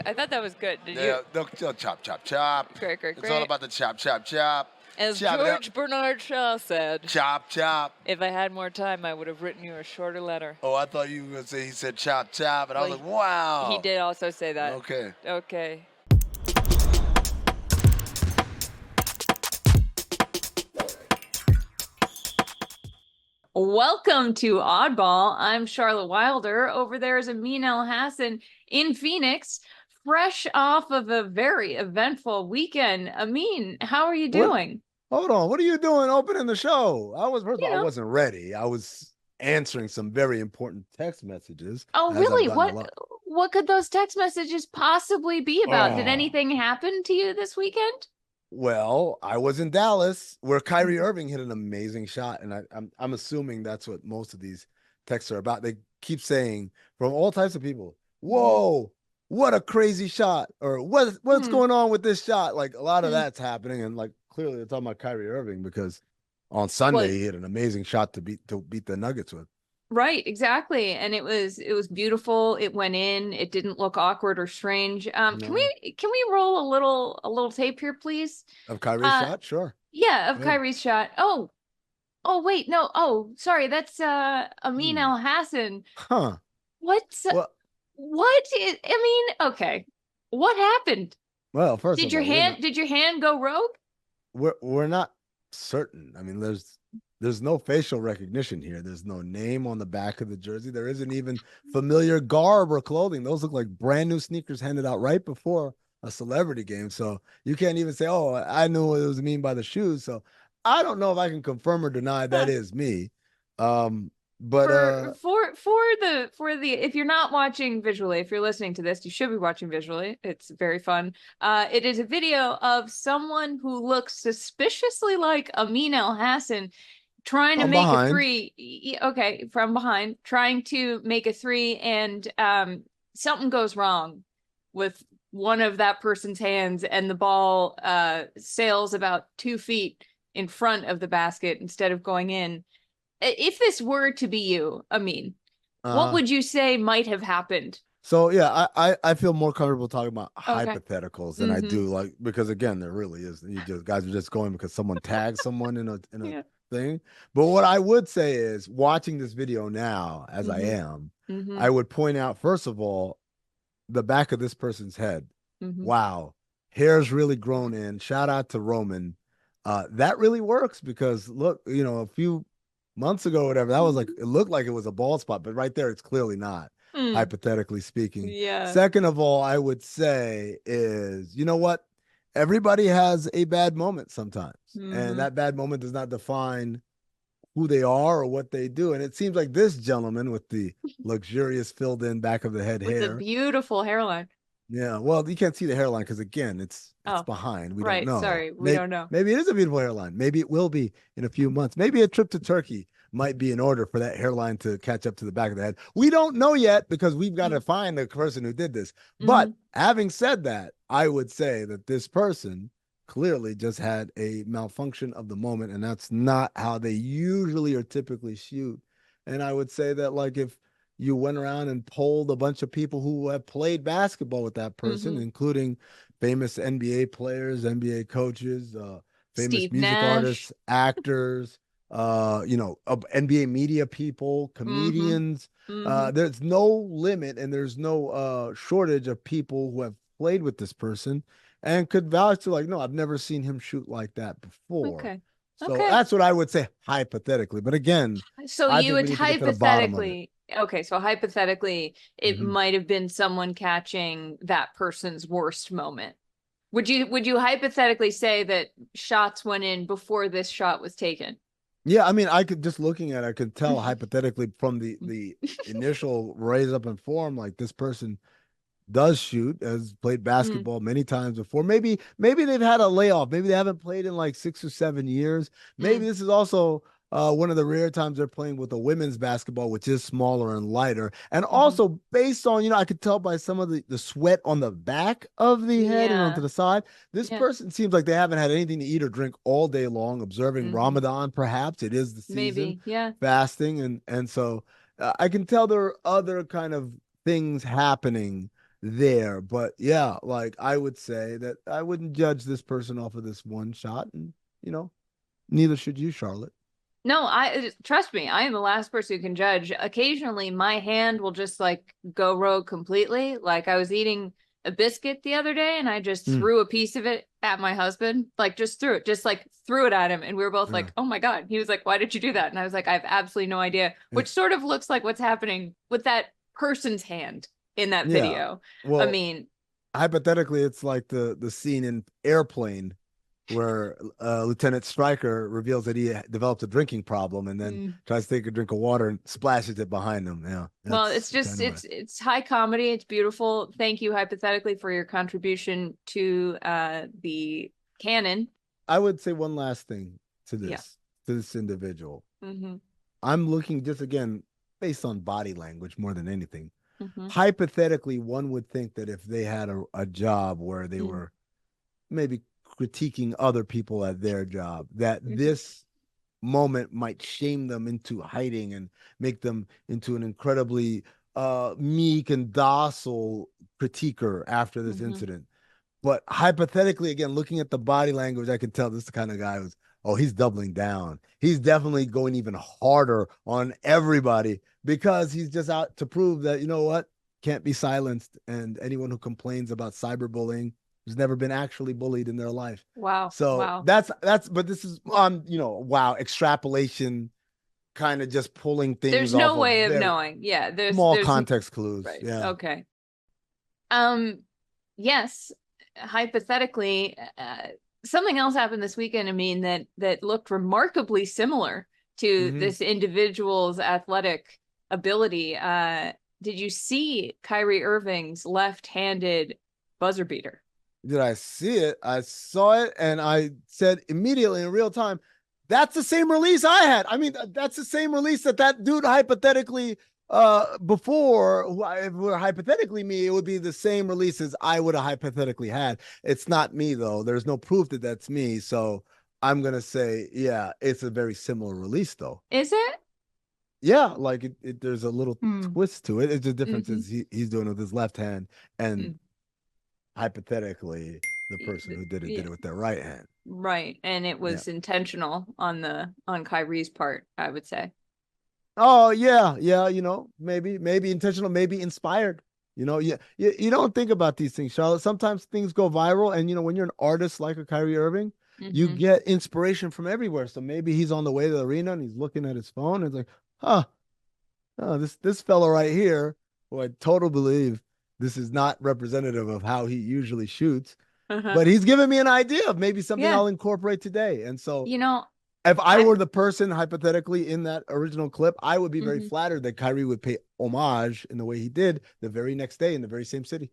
I thought that was good. Did Yeah, you? they'll chop, chop, chop. Great, great, It's all great. about the chop, chop, chop. As Chop it up. George Bernard Shaw said, Chop, chop. if I had more time, I would have written you a shorter letter. Oh, I thought you were going to say he said chop, chop. And I Well, was like, wow. He did also say that. Okay. Okay. Welcome to Oddball. I'm Charlotte Wilder. Over there is Amin Elhassan in Phoenix, fresh off of a very eventful weekend. Amin, how are you doing? Hold on. What are you doing opening the show? I wasn't ready. I was answering some very important text messages. Oh, really? What could those text messages possibly be about? Did anything happen to you this weekend? Well, I was in Dallas where Kyrie Irving hit an amazing shot, and I'm assuming that's what most of these texts are about. They keep saying from all types of people, "Whoa, what a crazy shot!" or "What's going on with this shot?" Like a lot of that's happening, and like clearly they're talking about Kyrie Irving because on Sunday he hit an amazing shot to beat the Nuggets with. Right, exactly. And it was beautiful. It went in. It didn't look awkward or strange. No. Can we roll a little tape here, please? Of Kyrie's shot? Sure. Yeah, of Kyrie's shot. Oh, wait, no. Oh, sorry. That's Amin Elhassan. Huh. What is, I mean, okay. What happened? Well, first did your hand go rogue? We're not certain. I mean, there's no facial recognition here. There's no name on the back of the jersey. There isn't even familiar garb or clothing. Those look like brand new sneakers handed out right before a celebrity game. So you can't even say, "Oh, I knew what it was mean by the shoes." So I don't know if I can confirm or deny that is me. But for the if you're not watching visually, if you're listening to this, you should be watching visually. It's very fun. It is a video of someone who looks suspiciously like Amin Elhassan trying to make a three. Okay, from behind, trying to make a three, and something goes wrong with one of that person's hands, and the ball sails about 2 feet in front of the basket instead of going in. If this were to be you, Amin, what would you say might have happened? So yeah, I feel more comfortable talking about hypotheticals than I do because again, there really is. Guys are just going because someone tagged someone in a thing. But what I would say is watching this video now, as I am, I would point out, first of all, the back of this person's head. Wow. Hair's really grown in. Shout out to Roman. That really works because look, a few months ago, whatever, that was like, it looked like it was a bald spot, but right there, it's clearly not, hypothetically speaking. Yeah. Second of all, I would say is, you know what? Everybody has a bad moment sometimes, and that bad moment does not define who they are or what they do. And it seems like this gentleman with the luxurious filled in back of the head hair. With a beautiful hairline. Yeah, well, you can't see the hairline because again, it's behind. We don't know. Sorry, we don't know. Maybe it is a beautiful hairline. Maybe it will be in a few months. Maybe a trip to Turkey might be in order for that hairline to catch up to the back of the head. We don't know yet because we've got to find the person who did this. But having said that, I would say that this person clearly just had a malfunction of the moment, and that's not how they usually or typically shoot. And I would say that, like, if you went around and polled a bunch of people who have played basketball with that person, including famous NBA players, NBA coaches, famous Steve music Nash. artists, actors, NBA media people, comedians. There's no limit and there's no shortage of people who have played with this person and could vouch to, like, no, I've never seen him shoot like that before. Okay. So that's what I would say hypothetically. But again, so you would hypothetically, so hypothetically, it might have been someone catching that person's worst moment. Would you hypothetically say that shots went in before this shot was taken? Yeah, I mean, I could just looking at it, I could tell hypothetically from the initial raise up in form, like this person does shoot, has played basketball many times before. Maybe they've had a layoff. Maybe they haven't played in like 6 or 7 years. Maybe this is also one of the rare times they're playing with a women's basketball, which is smaller and lighter. And also based on, I could tell by some of the sweat on the back of the head and onto the side, this person seems like they haven't had anything to eat or drink all day long, observing Ramadan, perhaps. It is the season. Maybe, fasting. And so I can tell there are other kind of things happening there. But yeah, like I would say that I wouldn't judge this person off of this one shot, and neither should you, Charlotte. No, I trust me, I am the last person who can judge. Occasionally my hand will just like go rogue completely. Like I was eating a biscuit the other day and I just threw a piece of it at my husband, like just threw it at him. And we were both like, oh my God. He was like, why did you do that? And I was like, I have absolutely no idea, which sort of looks like what's happening with that person's hand in that video. Well, I mean, hypothetically, it's like the scene in Airplane where Lieutenant Stryker reveals that he developed a drinking problem and then tries to take a drink of water and splashes it behind him. Yeah. Well, it's just it's high comedy. It's beautiful. Thank you, Hypothetically, for your contribution to the canon. I would say one last thing to this individual. I'm looking just again based on body language more than anything. Hypothetically, one would think that if they had a job where they were maybe critiquing other people at their job, that this moment might shame them into hiding and make them into an incredibly meek and docile critiquer after this incident. But hypothetically, again, looking at the body language, I can tell this is the kind of guy who's, he's doubling down. He's definitely going even harder on everybody because he's just out to prove that, you know what, can't be silenced. And anyone who complains about cyberbullying who's never been actually bullied in their life. Wow. So that's, but this is, extrapolation, kind of just pulling things. There's no way of knowing. Yeah. There's small context clues. Right. Yeah. Okay. Yes. Hypothetically, something else happened this weekend, I mean, that looked remarkably similar to this individual's athletic ability. Did you see Kyrie Irving's left-handed buzzer beater? Did I see it? I saw it, and I said immediately in real time, that's the same release I had. I mean, that's the same release that dude hypothetically before, if it were hypothetically me, it would be the same releases I would have hypothetically had. It's not me, though. There's no proof that that's me. So I'm going to say, yeah, it's a very similar release, though. Is it? Yeah, like there's a little twist to it. It's the difference is he's doing it with his left hand, and hypothetically, the person who did it with their right hand. Right. And it was intentional on Kyrie's part, I would say. Oh yeah, maybe intentional, maybe inspired. You don't think about these things, Charlotte. Sometimes things go viral, and when you're an artist like a Kyrie Irving, you get inspiration from everywhere. So maybe he's on the way to the arena and he's looking at his phone and it's like, this fella right here, who I totally believe this is not representative of how he usually shoots, but he's giving me an idea of maybe something I'll incorporate today. And so, if I were the person hypothetically in that original clip, I would be very flattered that Kyrie would pay homage in the way he did the very next day in the very same city.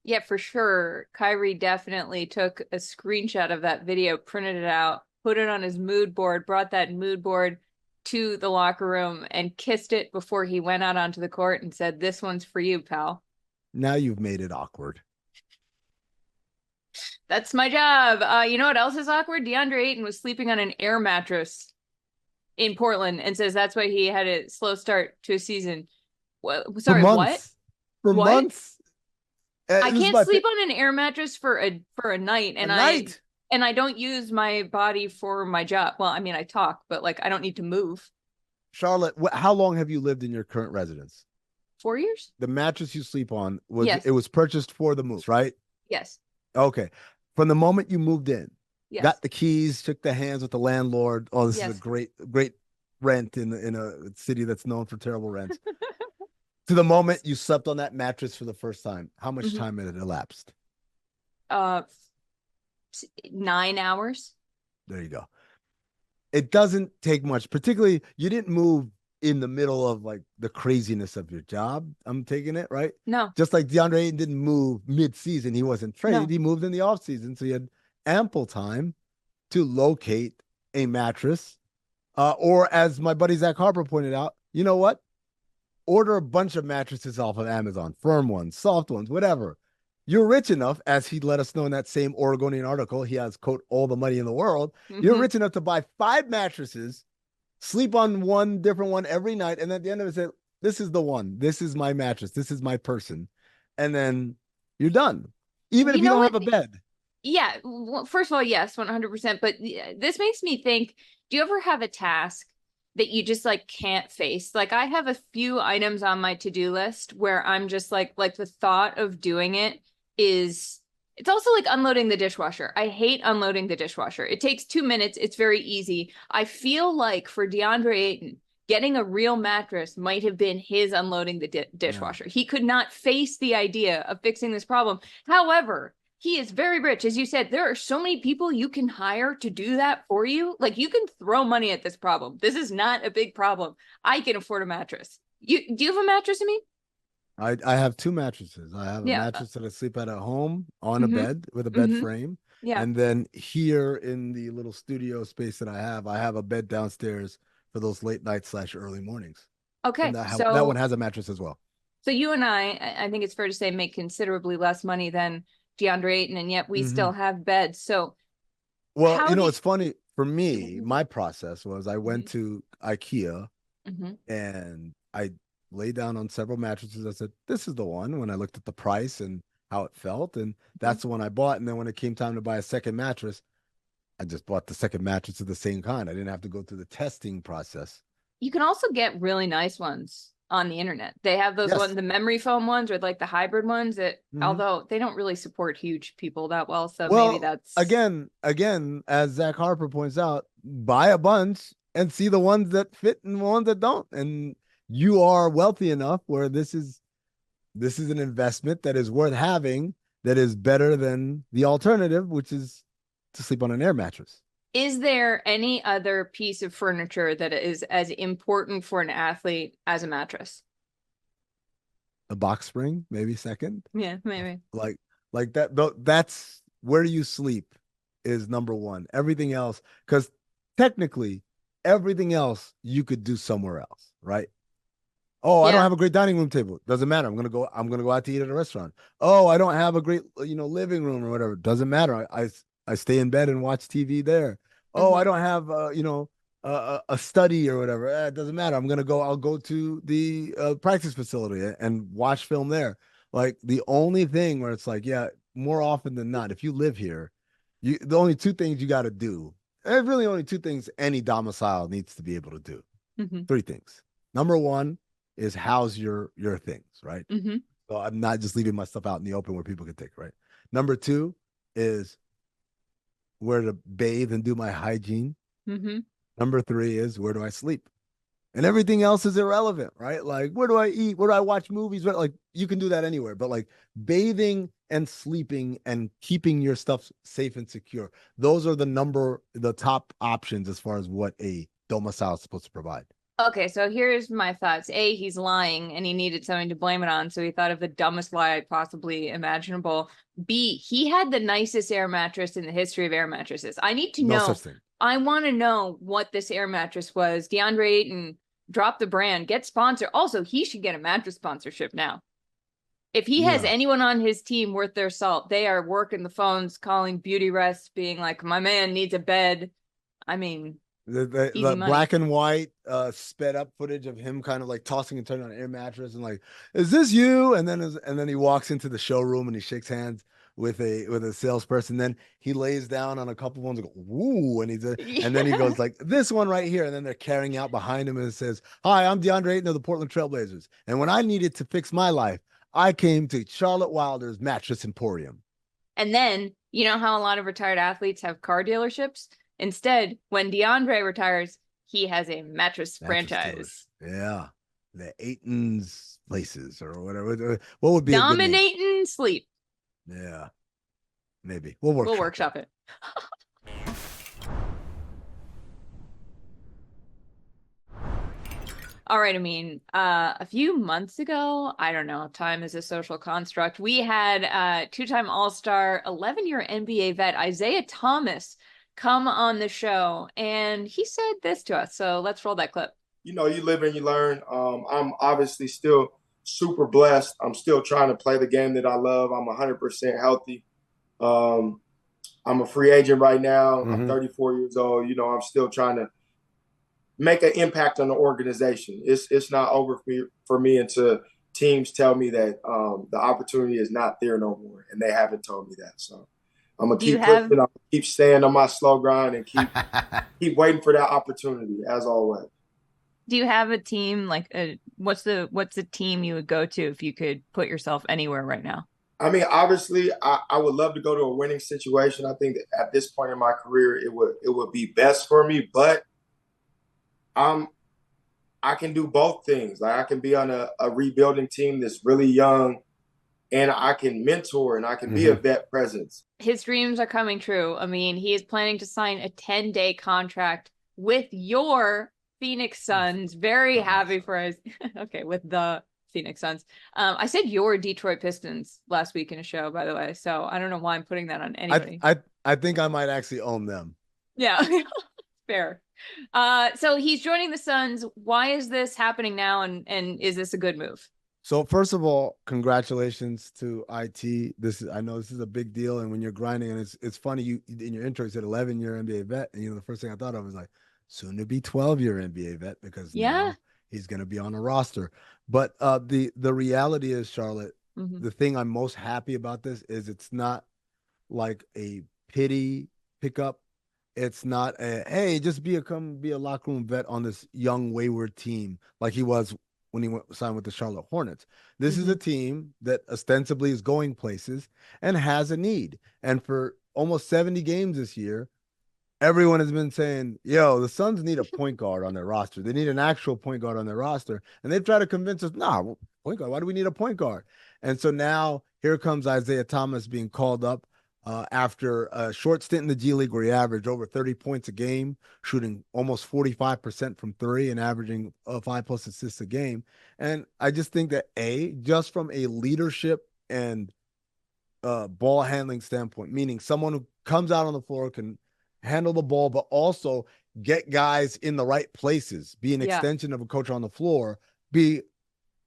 Yeah, for sure. Kyrie definitely took a screenshot of that video, printed it out, put it on his mood board, brought that mood board to the locker room and kissed it before he went out onto the court and said, "This one's for you, pal." Now you've made it awkward. That's my job. You know what else is awkward? DeAndre Ayton was sleeping on an air mattress in Portland and says that's why he had a slow start to a season. Sorry, what? For months. I can't sleep on an air mattress for a night, and I don't use my body for my job. Well, I mean, I talk, but I don't need to move. Charlotte, how long have you lived in your current residence? 4 years. The mattress you sleep on was purchased for the move, right? Yes. Okay. From the moment you moved in, got the keys, shook the hands with the landlord. Oh, this is a great rent in a city that's known for terrible rent. To the moment you slept on that mattress for the first time, how much time had it elapsed? 9 hours. There you go. It doesn't take much, particularly you didn't move in the middle of the craziness of your job. I'm taking it, right? No. Just like DeAndre Ayton didn't move mid-season. He wasn't traded. No. He moved in the offseason. So you had ample time to locate a mattress. Or as my buddy Zach Harper pointed out, you know what? Order a bunch of mattresses off of Amazon, firm ones, soft ones, whatever. You're rich enough, as he let us know in that same Oregonian article, he has, quote, all the money in the world. You're rich enough to buy 5 mattresses, sleep on one different one every night, and at the end of it, say, this is the one. This is my mattress. This is my person. and then you're done. Even if You you know don't what? have a bed. Yeah. Well, first of all, yes, 100%. But this makes me think, do you ever have a task that you just like can't face? Like I have a few items on my to-do list where I'm just like the thought of doing it is it's also like unloading the dishwasher. I hate unloading the dishwasher. It takes 2 minutes. It's very easy. I feel like for DeAndre Ayton, getting a real mattress might have been his unloading the dishwasher. Yeah. He could not face the idea of fixing this problem. However, he is very rich. As you said, there are so many people you can hire to do that for you. Like you can throw money at this problem. This is not a big problem. I can afford a mattress. Do you have a mattress, Amin? I have two mattresses. I have a mattress that I sleep at home on a bed with a bed frame. Yeah. And then here in the little studio space that I have a bed downstairs for those late nights / early mornings. Okay. And that one has a mattress as well. So you and I think it's fair to say, make considerably less money than DeAndre Ayton, and yet we still have beds. So, well, it's funny for me. My process was I went to IKEA and I laid down on several mattresses. I said, "This is the one." When I looked at the price and how it felt, and that's the one I bought. And then when it came time to buy a second mattress, I just bought the second mattress of the same kind. I didn't have to go through the testing process. You can also get really nice ones on the internet. They have those ones, the memory foam ones, or like the hybrid ones that, although they don't really support huge people that well. So maybe that's again, as Zach Harper points out, buy a bunch and see the ones that fit and the ones that don't. And you are wealthy enough where this is an investment that is worth having, that is better than the alternative, which is to sleep on an air mattress. Is there any other piece of furniture that is as important for an athlete as a mattress? A box spring, maybe second. Yeah, maybe. Like that. That's where you sleep is number one. Everything else, because technically everything else you could do somewhere else, right? Oh, I don't have a great dining room table. Doesn't matter. I'm gonna go out to eat at a restaurant. Oh, I don't have a great living room or whatever. Doesn't matter. I stay in bed and watch TV there. Oh, I don't have a study or whatever. It doesn't matter. I'll go to the practice facility and watch film there. Like the only thing where it's like, yeah, more often than not, if you live here, the only two things you got to do, and really only two things any domicile needs to be able to do. Three things. Number one is house your things, right? So I'm not just leaving my stuff out in the open where people can take it, right? Number two is where to bathe and do my hygiene. Number three is where do I sleep? And everything else is irrelevant, right? Like, where do I eat? Where do I watch movies? Like, you can do that anywhere, but like bathing and sleeping and keeping your stuff safe and secure, those are the top options as far as what a domicile is supposed to provide. Okay, so here's my thoughts. A, he's lying and he needed something to blame it on, so he thought of the dumbest lie possibly imaginable. B, he had the nicest air mattress in the history of air mattresses. I need to know. No such thing. I want to know what this air mattress was. DeAndre Ayton, drop the brand, get sponsored. Also, he should get a mattress sponsorship now. If he has anyone on his team worth their salt, they are working the phones, calling Beauty Rest, being like, my man needs a bed. I mean, the black and white sped up footage of him kind of like tossing and turning on an air mattress and like, is this you? And then he walks into the showroom and he shakes hands with a salesperson. Then he lays down on a couple ones and go, woo, and and then he goes like this one right here, and then they're carrying out behind him and it says, "Hi, I'm DeAndre Ayton of the Portland Trailblazers, and when I needed to fix my life, I came to Charlotte Wilder's Mattress Emporium." And then you know how a lot of retired athletes have car dealerships? Instead, when DeAndre retires, he has a mattress franchise. Yeah. The Ayton's Places or whatever. What would be Dominating Sleep. Yeah. Maybe. We'll workshop it. All right, Amin. A few months ago, I don't know, time is a social construct. We had two-time All-Star, 11-year NBA vet Isaiah Thomas come on the show, and he said this to us. So let's roll that clip. You live and you learn. I'm obviously still super blessed. I'm still trying to play the game that I love. I'm 100% healthy. I'm a free agent right now. I'm 34 years old. I'm still trying to make an impact on the organization. It's not over for me until teams tell me that the opportunity is not there no more, and they haven't told me that. So I'm gonna Do you keep pushing. have I'm gonna keep staying on my slow grind and keep waiting for that opportunity as always. do you have a team like what's the team you would go to if you could put yourself anywhere right now? I mean, obviously, I would love to go to a winning situation. I think that at this point in my career, it would be best for me. But I can do both things. Like I can be on a rebuilding team that's really young, and I can mentor and I can be a vet presence. His dreams are coming true. I mean, he is planning to sign a 10-day contract with your Phoenix Suns. Very happy for us. Okay, with the Phoenix Suns. I said your Detroit Pistons last week in a show, by the way. So I don't know why I'm putting that on anybody. I think I might actually own them. Yeah, fair. So he's joining the Suns. Why is this happening now? And is this a good move? So first of all, congratulations to IT. I know this is a big deal, and when you're grinding, and it's funny, you in your intro you said 11-year NBA vet, and the first thing I thought of was like soon to be 12-year NBA vet because now he's going to be on a roster. But the reality is, Charlotte, the thing I'm most happy about this is it's not like a pity pickup. It's not a hey, just come be a locker room vet on this young wayward team like he was when he signed with the Charlotte Hornets. This is a team that ostensibly is going places and has a need. And for almost 70 games this year, everyone has been saying, yo, the Suns need a point guard on their roster. They need an actual point guard on their roster. And they've tried to convince us, nah, point guard, why do we need a point guard? And so now here comes Isaiah Thomas being called up after a short stint in the G League where he averaged over 30 points a game, shooting almost 45% from three and averaging 5+ assists a game. And I just think that just from a leadership and ball handling standpoint, meaning someone who comes out on the floor, can handle the ball, but also get guys in the right places, be an extension of a coach on the floor, be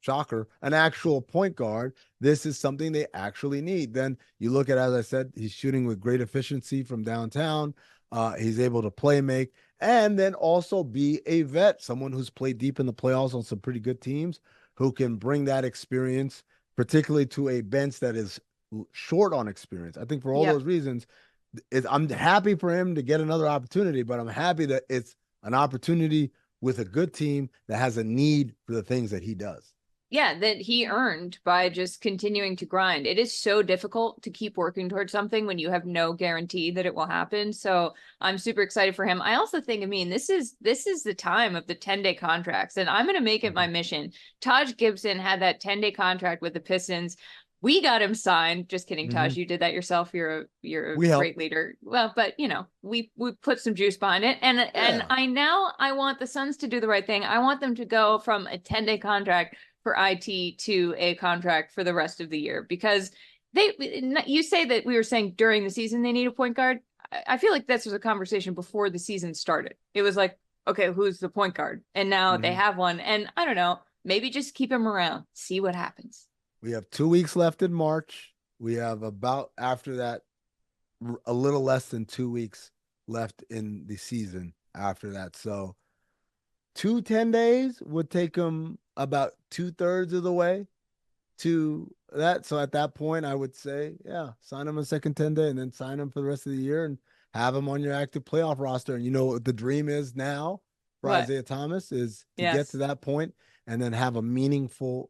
shocker, an actual point guard. This is something they actually need. Then you look at, as I said, he's shooting with great efficiency from downtown. He's able to play make, and then also be a vet, someone who's played deep in the playoffs on some pretty good teams, who can bring that experience, particularly to a bench that is short on experience. I think for all those reasons, I'm happy for him to get another opportunity, but I'm happy that it's an opportunity with a good team that has a need for the things that he does. Yeah, that he earned by just continuing to grind. It is so difficult to keep working towards something when you have no guarantee that it will happen. So I'm super excited for him. I also think, I mean, this is the time of the 10-day contracts, and I'm going to make it my mission. Taj Gibson had that 10-day contract with the Pistons. We got him signed. Just kidding, Taj. You did that yourself. You're a great leader. Well, but we put some juice behind it. And I want the Suns to do the right thing. I want them to go from a 10-day contract for IT to a contract for the rest of the year, because you say that we were saying during the season they need a point guard. I feel like this was a conversation before the season started. It was like, okay, who's the point guard? And now they have one. And I don't know, maybe just keep him around, see what happens. We have 2 weeks left in March. We have about, after that, a little less than 2 weeks left in the season after that. So 10 days would take him about 2/3 of the way to that. So at that point, I would say, sign him a second 10-day and then sign him for the rest of the year and have him on your active playoff roster. And what the dream is now for Isaiah Thomas is to get to that point and then have a meaningful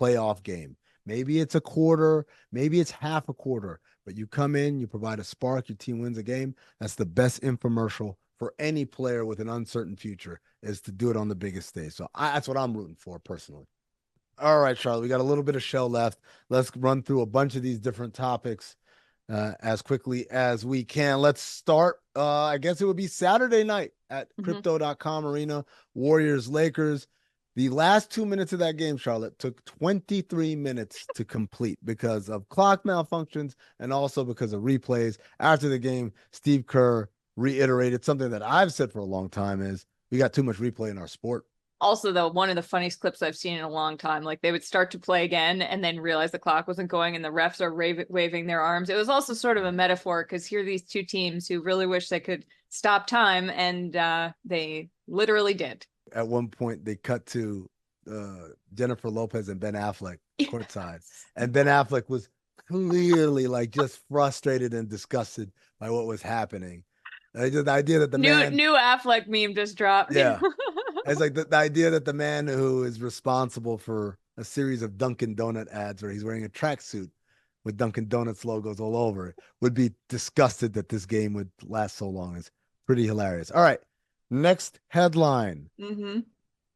playoff game. Maybe it's a quarter, maybe it's half a quarter, but you come in, you provide a spark, your team wins a game. That's the best infomercial for any player with an uncertain future, is to do it on the biggest stage. So that's what I'm rooting for personally. All right, Charlotte, we got a little bit of show left. Let's run through a bunch of these different topics as quickly as we can. Let's start. I guess it would be Saturday night at Crypto.com Arena, Warriors, Lakers. The last 2 minutes of that game, Charlotte, took 23 minutes to complete because of clock malfunctions and also because of replays. After the game, Steve Kerr reiterated something that I've said for a long time, is we got too much replay in our sport. Also, though, one of the funniest clips I've seen in a long time, like they would start to play again and then realize the clock wasn't going and the refs are waving their arms. It was also sort of a metaphor, because here are these two teams who really wish they could stop time, and they literally did. At one point, they cut to Jennifer Lopez and Ben Affleck courtside, and Ben Affleck was clearly like just frustrated and disgusted by what was happening. Just the idea that the new Affleck meme just dropped. Yeah. It's like the idea that the man who is responsible for a series of Dunkin' Donut ads where he's wearing a tracksuit with Dunkin' Donuts logos all over it would be disgusted that this game would last so long. It's pretty hilarious. All right. Next headline. Mm-hmm.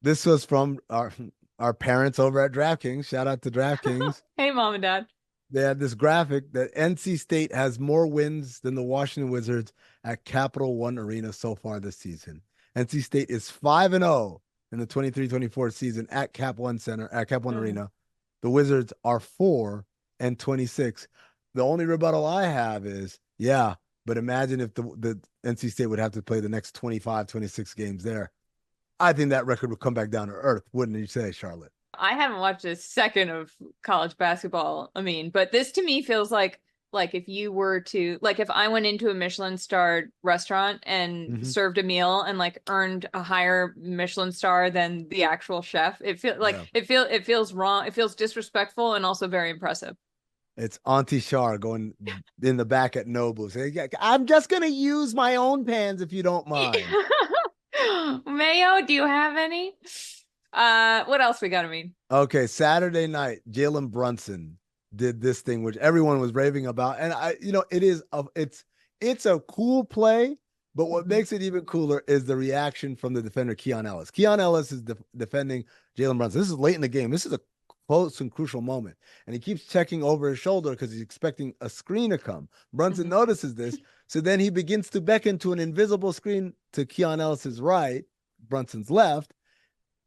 This was from our parents over at DraftKings. Shout out to DraftKings. Hey, Mom and Dad. They had this graphic that NC State has more wins than the Washington Wizards at Capital One Arena so far this season. NC State is 5-0 in the 23-24 season at Cap One Arena. The Wizards are 4-26. The only rebuttal I have is, yeah, but imagine if the NC State would have to play the next 25, 26 games there. I think that record would come back down to earth, wouldn't you say, Charlotte? I haven't watched a second of college basketball, Amin, but this to me feels like if you were to, like, if I went into a Michelin-starred restaurant and served a meal and like earned a higher Michelin star than the actual chef, it feels wrong. It feels disrespectful and also very impressive. It's Auntie Shar going in the back at Nobu saying, I'm just going to use my own pans if you don't mind. Mayo, do you have any? What else we got, Amin? Okay, Saturday night, Jalen Brunson did this thing which everyone was raving about, and it's a cool play, but what makes it even cooler is the reaction from the defender Keon Ellis. Keon Ellis is defending Jalen Brunson. This is late in the game. This is a close and crucial moment, and he keeps checking over his shoulder because he's expecting a screen to come. Brunson notices this, so then he begins to beckon to an invisible screen to Keon Ellis's right, Brunson's left.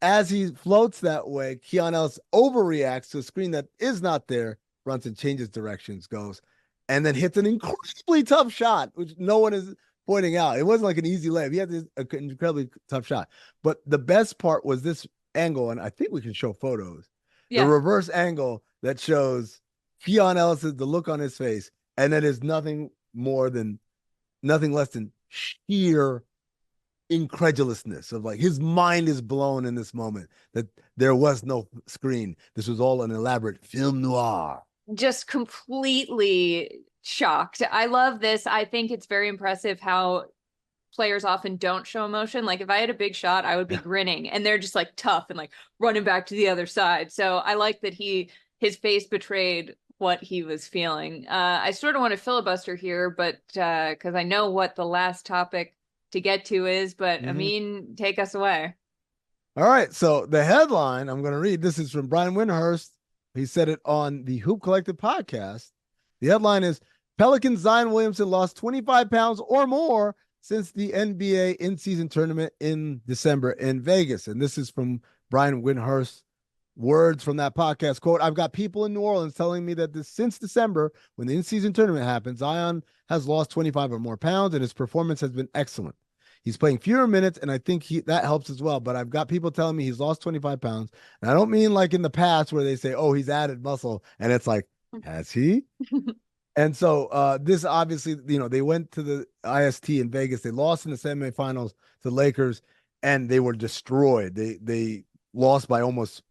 As he floats that way, Keon Ellis overreacts to a screen that is not there. Brunson changes directions, goes, and then hits an incredibly tough shot, which no one is pointing out. It wasn't like an easy layup. He had an incredibly tough shot. But the best part was this angle, and I think we can show photos. Yeah. The reverse angle that shows Keon Ellis' the look on his face, and that is nothing less than sheer incredulousness of like his mind is blown in this moment that there was no screen. This was all an elaborate film noir. Just completely shocked. I love this. I think it's very impressive how players often don't show emotion. Like if I had a big shot, I would be grinning, and they're just like tough and like running back to the other side. So I like that his face betrayed what he was feeling. I sort of want to filibuster here, but because I know what the last topic to get to is, but Amin, take us away. All right. So the headline I'm going to read, this is from Brian Windhurst. He said it on the Hoop Collective podcast. The headline is Pelicans Zion Williamson lost 25 pounds or more since the NBA in-season tournament in December in Vegas. And this is from Brian Windhurst. Words from that podcast, quote, I've got people in New Orleans telling me that since December, when the in-season tournament happened, Zion has lost 25 or more pounds and his performance has been excellent. He's playing fewer minutes, and I think that helps as well. But I've got people telling me he's lost 25 pounds. And I don't mean like in the past where they say, oh, he's added muscle. And it's like, has he? And so this obviously, they went to the IST in Vegas. They lost in the semifinals to the Lakers, and they were destroyed. They lost by almost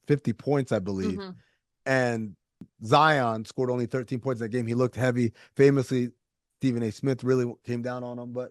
50 points, I believe. And Zion scored only 13 points in that game. He looked heavy. Famously, Stephen A. Smith really came down on him. But,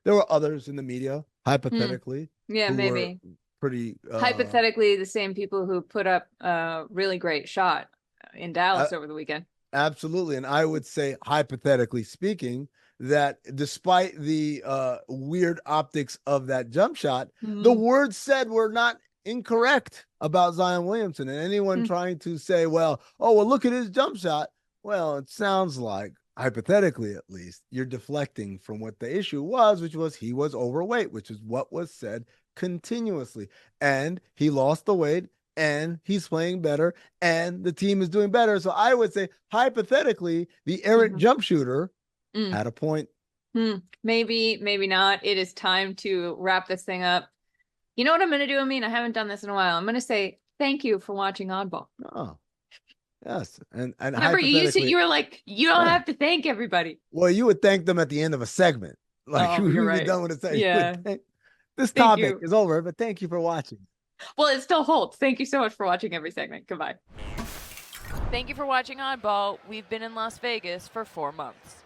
there were others in the media, hypothetically. Yeah, maybe. Pretty. Hypothetically, the same people who put up a really great shot in Dallas over the weekend. Absolutely. And I would say, hypothetically speaking, that despite the weird optics of that jump shot, the words said were not incorrect about Zion Williamson. And anyone trying to say, well, look at his jump shot. Well, it sounds like, hypothetically at least, you're deflecting from what the issue was, which was he was overweight, which is what was said continuously. And he lost the weight, and he's playing better, and the team is doing better. So I would say, hypothetically, the errant jump shooter had a point. Maybe not. It is time to wrap this thing up. You know what I'm going to do, Amin? I haven't done this in a while. I'm going to say thank you for watching Oddball. Oh, yes. And remember, you were like, you don't have to thank everybody. Well, you would thank them at the end of a segment. Like, you're right. Done with a segment. Yeah. This topic is over, but thank you for watching. Well, it still holds. Thank you so much for watching every segment. Goodbye. Thank you for watching Oddball. We've been in Las Vegas for 4 months.